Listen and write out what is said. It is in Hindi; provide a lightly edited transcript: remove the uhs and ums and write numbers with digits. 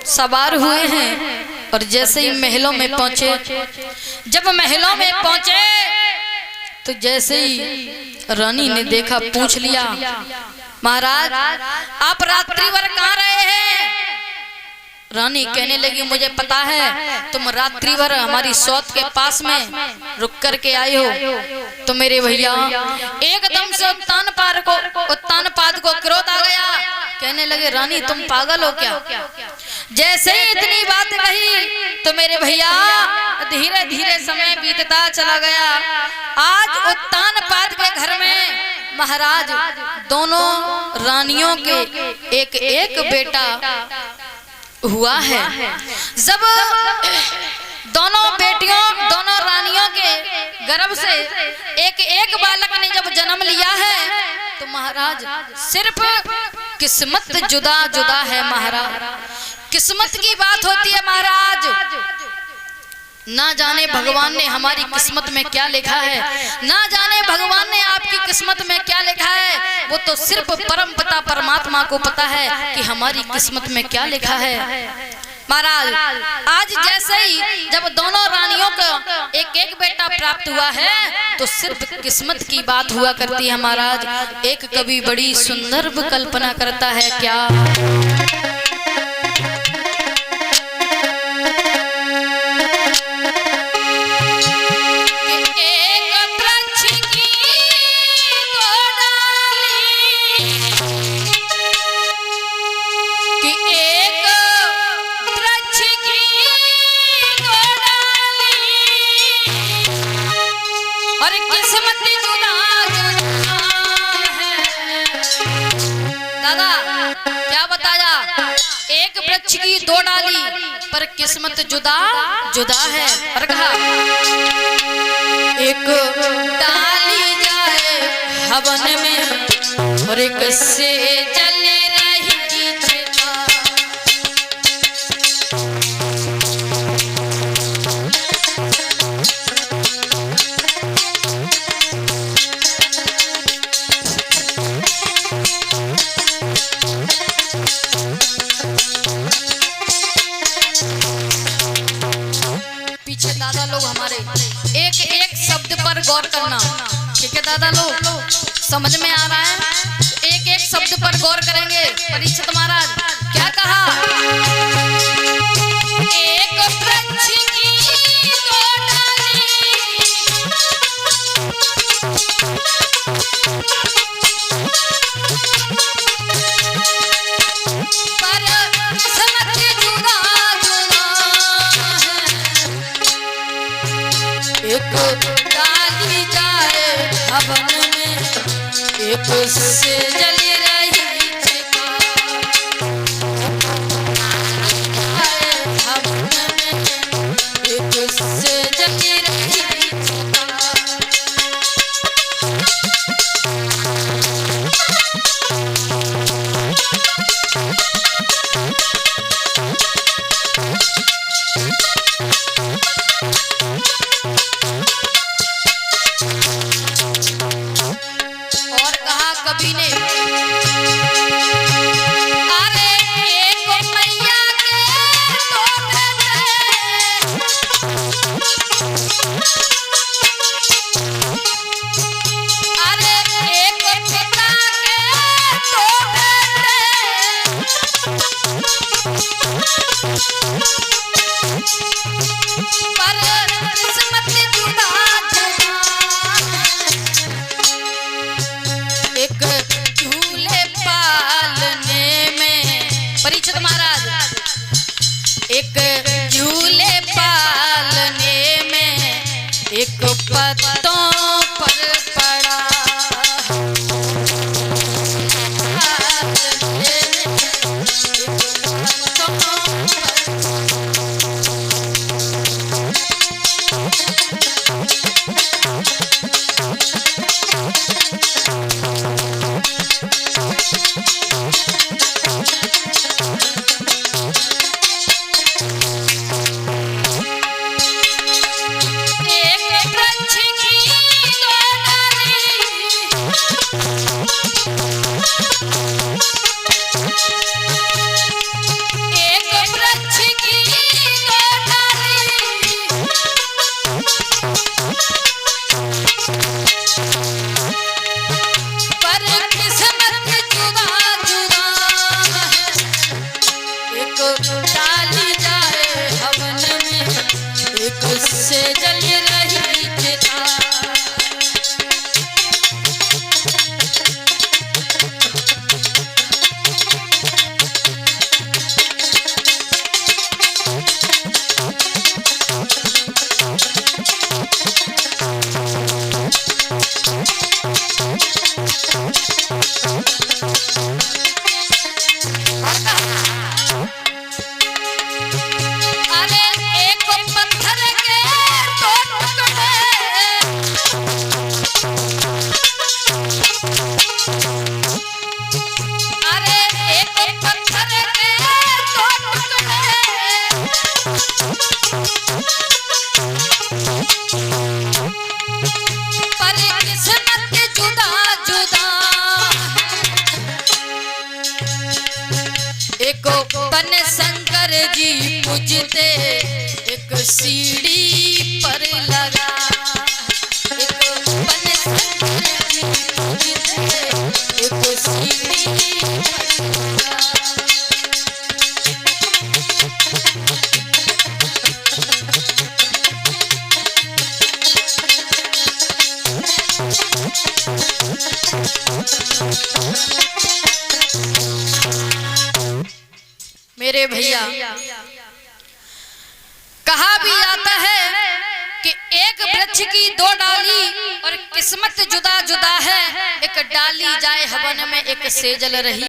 सवार हुए हैं और जैसे ही महलों में पहुंचे, जब महलों में पहुंचे तो जैसे ही रानी ने देखा, पूछ लिया, महाराज आप रात्रि भर कहाँ रहे हैं? रानी कहने लगी, मुझे पता है तुम रात्रि भर हमारी सौत के पास में रुक कर के आए हो। तो मेरे भैया एकदम से उत्तानपाद को क्रोध आ गया। कहने लगे, रानी तुम पागल हो क्या? जैसे ही इतनी बात कही तो मेरे भैया धीरे धीरे समय बीतता चला गया। आज उत्तानपाद के घर में महाराज दोनों रानियों के एक एक बेटा हुआ है। जब दोनों रानियों के गर्भ से एक एक बालक ने जब जन्म लिया है तो महाराज सिर्फ किस्मत जुदा जुदा है। महाराज किस्मत की बात होती है महाराज, ना जाने भगवान ने हमारी किस्मत में क्या लिखा है, ना जाने भगवान ने आपकी किस्मत में क्या लिखा है। वो तो सिर्फ परम पिता परमात्मा को पता है कि हमारी किस्मत में क्या लिखा है। महाराज आज जैसे ही जब दोनों रानियों को एक एक बेटा प्राप्त हुआ है तो सिर्फ किस्मत की बात हुआ करती है। महाराज एक कवि बड़ी सुंदर कल्पना करता है, क्या की दो डाली पर किस्मत जुदा जुदा है। और कहा एक डाली जाए हवन में और एक से जल रही चिता। दादा लोग हमारे एक एक शब्द पर गौर करना, ठीक है दादा लोग? समझ में आ रहा है? एक एक शब्द पर गौर करेंगे। परीक्षित महाराज क्या कहा? एक वृक्ष की दो डाली पर किस्मत जुदा एक डाली जाए हवन में एक से जल रही चिता। हवन में एक से जल रही चिता। कवि ने अरे एक मैया के दो बेटे, अरे एक पिता के दो बेटे, पर किस्मत जुदा एक झूले पालने में। परीक्षित महाराज एक झूले पालने में एक पत्तों पर पड़ा। एक डाली जाए हवन में, एक से जल रही चिता। एक बन शंकर जी पूजते, एक सीढ़ी पर लगा। एक बन शंकर जी पूजते, एक सीढ़ी पर लगा। मेरे भैया, कहा भी जाता है कि एक वृक्ष की दो डाली और किस्मत जुदा जुदा है, एक डाली जाए हवन में, एक से जल रही।